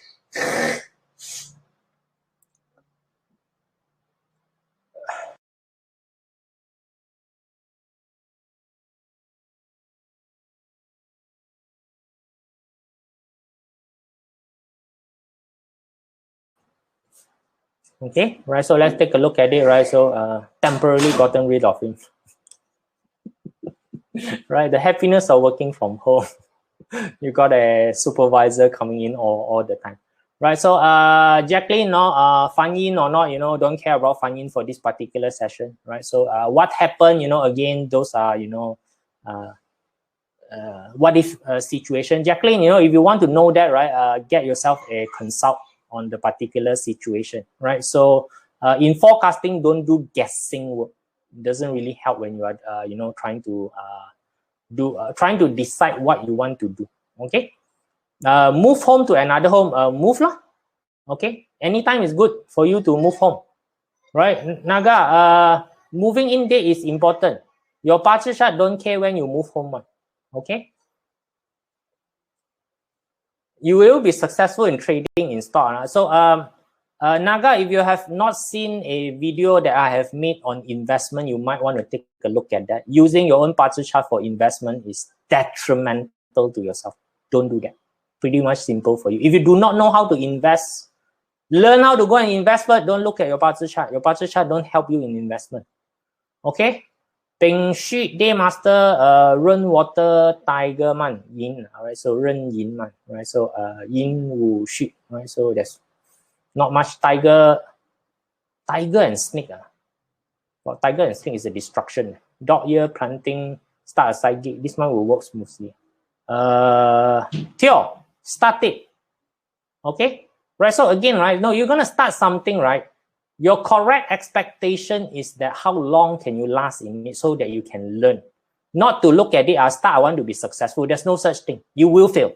Okay, right, so let's take a look at it, right? So temporarily gotten rid of him. Right, the happiness of working from home. You got a supervisor coming in all the time. Right, so Jacqueline, Fan Yin or not, don't care about Fan Yin for this particular session, right? So what happened, again, those are, what if situation. Jacqueline, if you want to know that, right, get yourself a consult on the particular situation, right? So in forecasting, don't do guessing work. It doesn't really help when you are, trying to trying to decide what you want to do. Okay, move home to another home. Move lah. Okay, anytime is good for you to move home, right? Naga, moving in date is important. Your party chart don't care when you move home. Okay, you will be successful in trading in stock. So Naga, if you have not seen a video that I have made on investment, you might want to take a look at that. Using your own party chart for investment is detrimental to yourself. Don't do that. Pretty much simple for you. If you do not know how to invest, learn how to go and invest, but don't look at your party chart. Your party chart don't help you in investment. Okay? Peng Xu Day Master, Ren Water, Tiger Man, Yin. Alright, so Ren Yin Man. Right, so Yin Wu Xu. Right, so there's not much tiger and snake. Well, tiger and snake is a destruction. Dog ear, planting, start a side gig. This one will work smoothly. Theo, start it. Okay? Right, so again, right, no, you're going to start something, right? Your correct expectation is that how long can you last in it so that you can learn. Not to look at it as I want to be successful. There's no such thing. You will fail.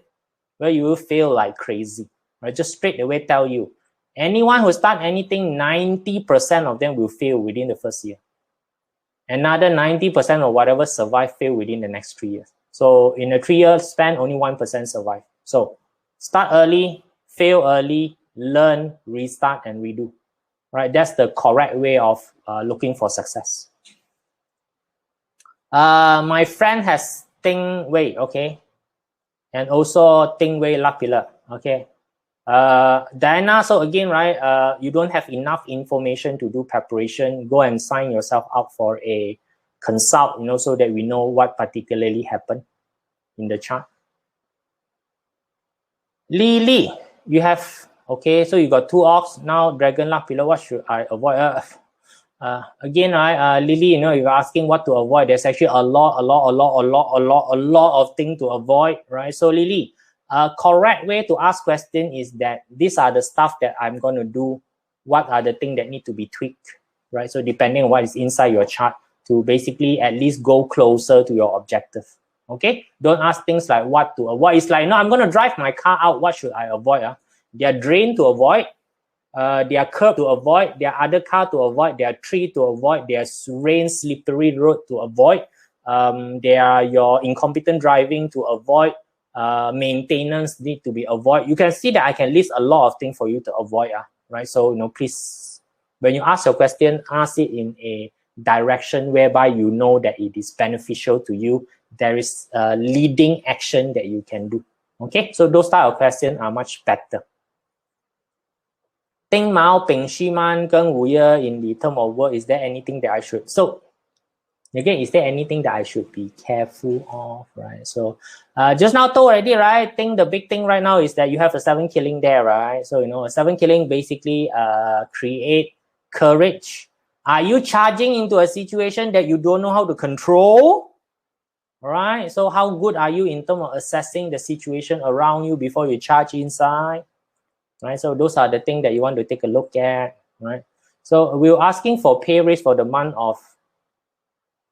Well, you will fail like crazy. Right? Just straight away tell you. Anyone who start anything, 90% of them will fail within the first year. Another 90% or whatever survive, fail within the next 3 years. So in a 3-year span, only 1% survive. So start early, fail early, learn, restart, and redo. Right? That's the correct way of looking for success. My friend has Ting Wei, okay? And also Ting Wei La Pillar, okay? Diana, so again, right, you don't have enough information to do preparation. Go and sign yourself up for a consult, so that we know what particularly happened in the chart. Lily, you have, okay, so you got 2 ox. Now Dragon Luck Pillar, what should I avoid? Again, right, Lily, you're asking what to avoid. There's actually a lot of things to avoid, right? So Lily, correct way to ask question is that these are the stuff that I'm going to do. What are the things that need to be tweaked, right? So depending on what is inside your chart to basically at least go closer to your objective. Okay, don't ask things like what to avoid. It's like, no, I'm going to drive my car out. What should I avoid? There are drain to avoid. There are curb to avoid. There are other car to avoid. There are tree to avoid. There's rain, slippery road to avoid. There are your incompetent driving to avoid. Maintenance need to be avoided. You can see that I can list a lot of things for you to avoid. Right? So, please, when you ask your question, ask it in a direction whereby you know that it is beneficial to you. There is a leading action that you can do. Okay, so those type of questions are much better. Ting Mao, Peng Xi Man, Geng Wu Ye in the term of work, is there anything that I should? So, again, is there anything that I should be careful of, right? So, just now told already, right? The big thing right now is that you have a 7 killing there, right? So, a 7 killing basically create courage. Are you charging into a situation that you don't know how to control? Right? So how good are you in terms of assessing the situation around you before you charge inside? Right? So those are the things that you want to take a look at, right? So we're asking for pay raise for the month of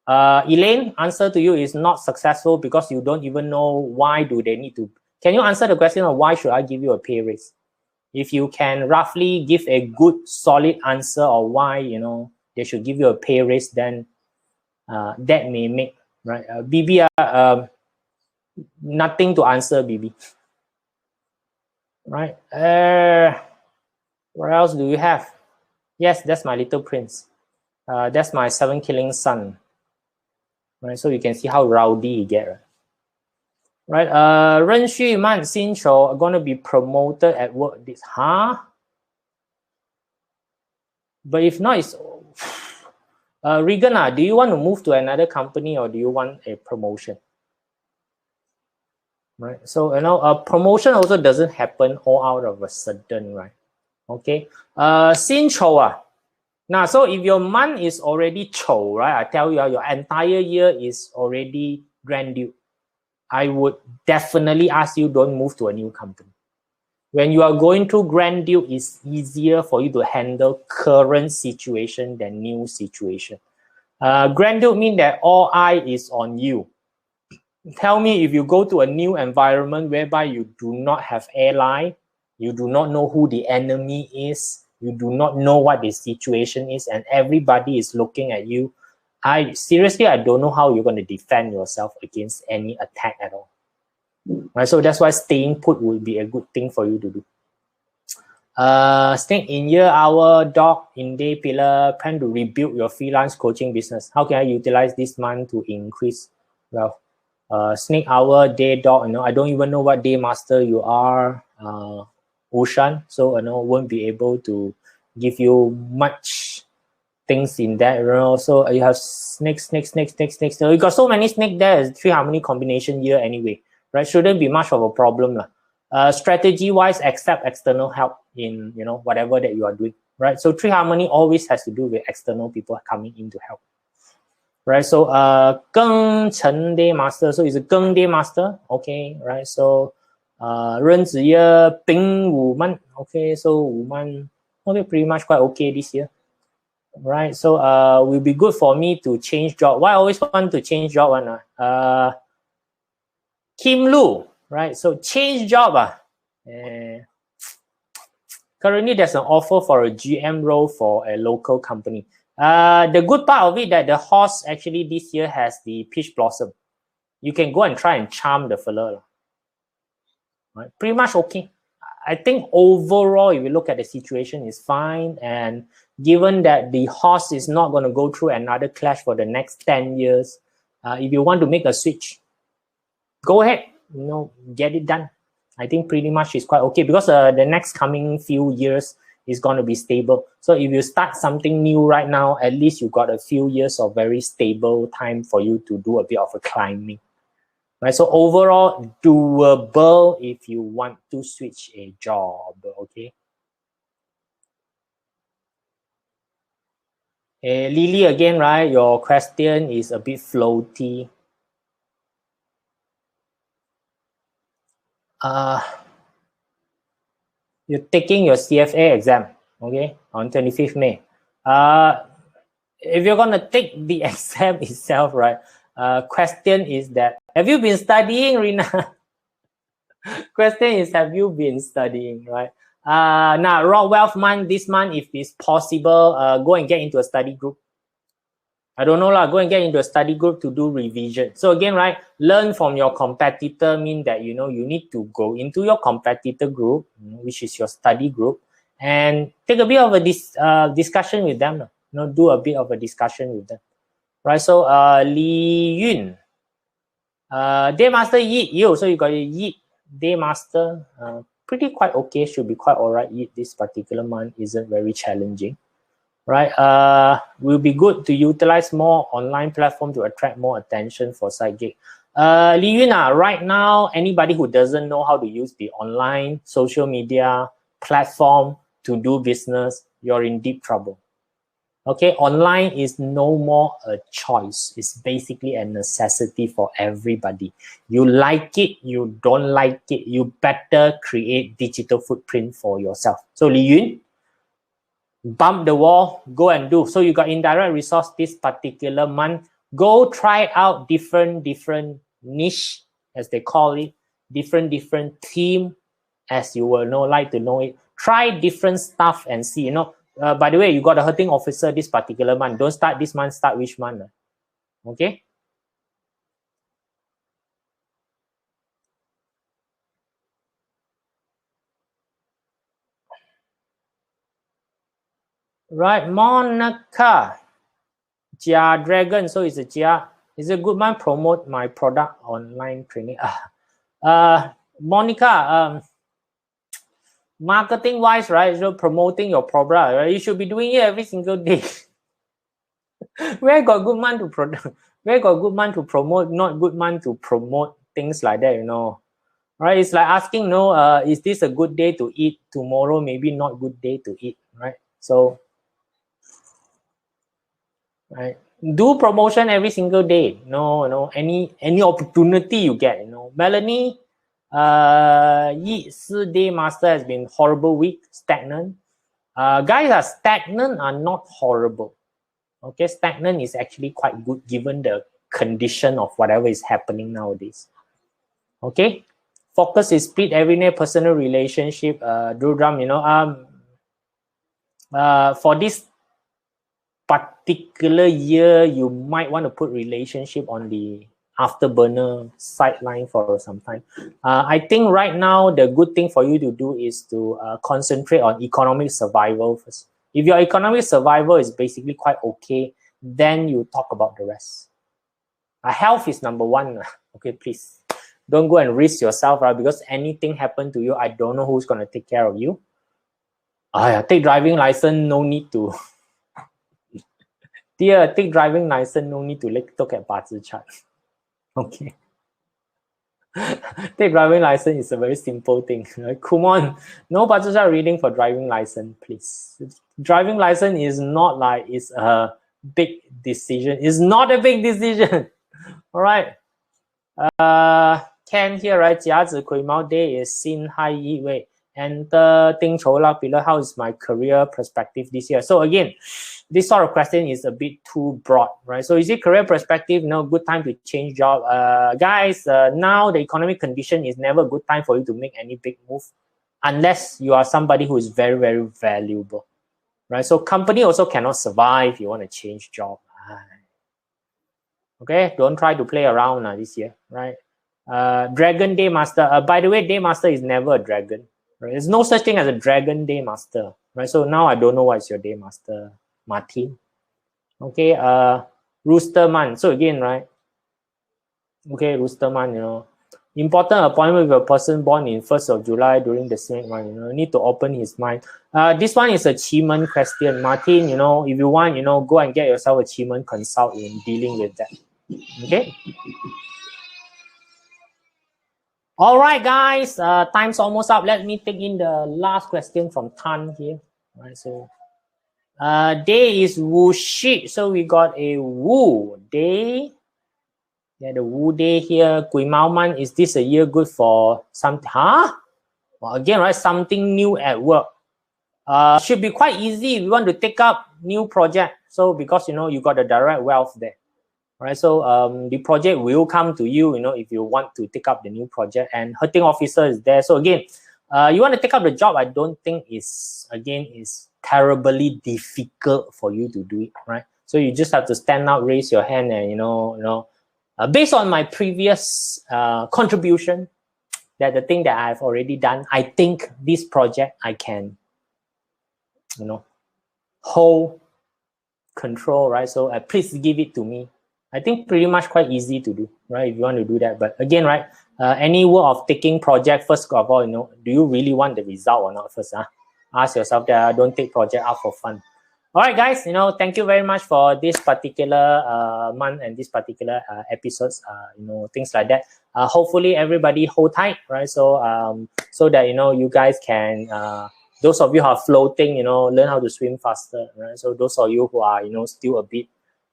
Elaine. Answer to you is not successful because you don't even know why do they need to. Can you answer the question of why should I give you a pay raise? If you can roughly give a good solid answer of why they should give you a pay raise, then that may make right. BB, nothing to answer, BB. Right. What else do you have? Yes, that's my little prince. That's my 7 killing son. Right. So you can see how rowdy he get. Right. Ren Xu Man Xin Chou are gonna be promoted at work. This, But if not, it's Regan, do you want to move to another company or do you want a promotion? Right. So a promotion also doesn't happen all out of a sudden, right? Okay. Xin Chou. Now, so if your month is already Chou, right? I tell you, your entire year is already grand due. I would definitely ask you don't move to a new company. When you are going through grand due, it's easier for you to handle current situation than new situation. Grand due means that all eye is on you. Tell me if you go to a new environment whereby you do not have ally, you do not know who the enemy is, you do not know what the situation is, and everybody is looking at you. I don't know how you're going to defend yourself against any attack at all. Right, so that's why staying put will be a good thing for you to do. Snake in year, hour, dog in day pillar, plan to rebuild your freelance coaching business. How can I utilize this month to increase wealth? Snake hour, day, dog, I don't even know what day master you are, Ocean, so won't be able to give you much things in that. So you have snake. So you got so many snake there. It's 3 harmony combination year anyway, right? Shouldn't be much of a problem. Strategy wise, accept external help in whatever that you are doing, right? So 3 harmony always has to do with external people coming in to help, right? So Geng Chen Day Master, so it's a Geng Day Master, okay, right? So Ren year, Bing Wu Man, okay, so Wu Man, okay, pretty much quite okay this year, right? So will be good for me to change job. Why I always want to change job? Kim Lu, right? So change job. Currently, there's an offer for a GM role for a local company. The good part of it that the horse actually this year has the peach blossom. You can go and try and charm the fella. Right? Pretty much okay. I think overall, if you look at the situation, is fine. And given that the horse is not going to go through another clash for the next 10 years, if you want to make a switch, go ahead, get it done. I think pretty much is quite okay because the next coming few years is going to be stable. So if you start something new right now, at least you got a few years of very stable time for you to do a bit of a climbing. Right, so overall doable if you want to switch a job, okay? Lily again, right? Your question is a bit floaty. You're taking your CFA exam, okay, on 25th May. If you're gonna take the exam itself, right? Question is that have you been studying, Rina? Question is, have you been studying, right? Now, Raw Wealth Month, this month, if it's possible, go and get into a study group. I don't know, go and get into a study group to do revision. So again, right, learn from your competitor mean that, you need to go into your competitor group, which is your study group, and take a bit of a discussion with them, do a bit of a discussion with them, right? So Li Yun, Day Master Yi, you also you got a Yi Day Master, pretty quite okay, should be quite all right. Yi this particular month isn't very challenging, right? Will be good to utilize more online platform to attract more attention for side gig. Li Yun, right now, anybody who doesn't know how to use the online social media platform to do business, you're in deep trouble. Okay, online is no more a choice. It's basically a necessity for everybody. You like it, you don't like it, you better create digital footprint for yourself. So Li Yun, bump the wall, go and do. So you got indirect resource this particular month. Go try out different niche, as they call it, different theme, as you will like to know it. Try different stuff and see, by the way, you got a hurting officer this particular month. Don't start this month, start which month? Okay. Right, Monica. Jia Dragon, so it's a Jia. It's a good month, promote my product online training. Monica, marketing wise, right? So promoting your product, right? You should be doing it every single day. Where got good month to product? Where got good month to promote? Not good month to promote things like that, Right? It's like asking, is this a good day to eat? Tomorrow, maybe not good day to eat, right? So, right, do promotion every single day. Any opportunity you get, Melanie, Yi Si Day Master has been horrible week, stagnant. Guys are stagnant are not horrible. Okay, stagnant is actually quite good given the condition of whatever is happening nowadays. Okay, focus is speed, everyday personal relationship. Drum, for this particular year, you might want to put relationship on the afterburner sideline for some time. I think right now the good thing for you to do is to concentrate on economic survival first. If your economic survival is basically quite okay, then you talk about the rest. Health is number one. Okay, please don't go and risk yourself, right? Because anything happen to you, I don't know who's gonna take care of you. Take driving license, no need to. Dear, take driving license, no need to look at BaZi chart. Okay. Take driving license is a very simple thing. Right? Come on, no BaZi chart reading for driving license, please. Driving license is not like it's a big decision. It's not a big decision. All right. Ken here, right? 甲子癸卯 day is Xin Hai Yi Wei. And Ting Chou La below, how is my career perspective this year? So again, this sort of question is a bit too broad, right? So is it career perspective? No, good time to change job. Guys, now the economic condition is never a good time for you to make any big move unless you are somebody who is very, very valuable, right? So company also cannot survive if you want to change job. Okay, don't try to play around this year, right? Dragon Day Master. By the way, Day Master is never a dragon. Right? There's no such thing as a dragon day master, right? So now I don't know what's your day master, Martin. Okay, Rooster month. So again, right? Okay, Rooster month, important appointment with a person born in 1st of July during the same month, need to open his mind. This one is achievement question. Martin, if you want, go and get yourself achievement consult in dealing with that. Okay. All right, guys, time's almost up. Let me take in the last question from Tan here. All right, so day is Wu Shi. So we got a Wu day. Yeah, the Wu day here. Gui Mao Man, is this a year good for something? Well, again, right, something new at work. Should be quite easy if you want to take up new project. So because, you got the direct wealth there. Right, so the project will come to you, if you want to take up the new project, and hurting officer is there. So again, you want to take up the job, I don't think is terribly difficult for you to do it, right? So you just have to stand up, raise your hand, and based on my previous contribution, that the thing that I've already done, I think this project I can, hold control, right? So please give it to me. I think pretty much quite easy to do, right? If you want to do that. But again, right, any word of taking project, first of all, do you really want the result or not first? Ask yourself that. Don't take project out for fun. All right, guys, thank you very much for this particular month and this particular episodes, things like that. Hopefully everybody hold tight, right? So so that, you guys can, those of you who are floating, learn how to swim faster, right? So those of you who are, still a bit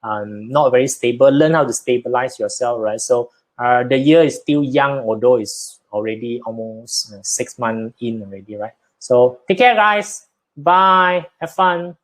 not very stable, learn how to stabilize yourself, right? So the year is still young, although it's already almost 6 months in already, right? So take care, guys. Bye. Have fun.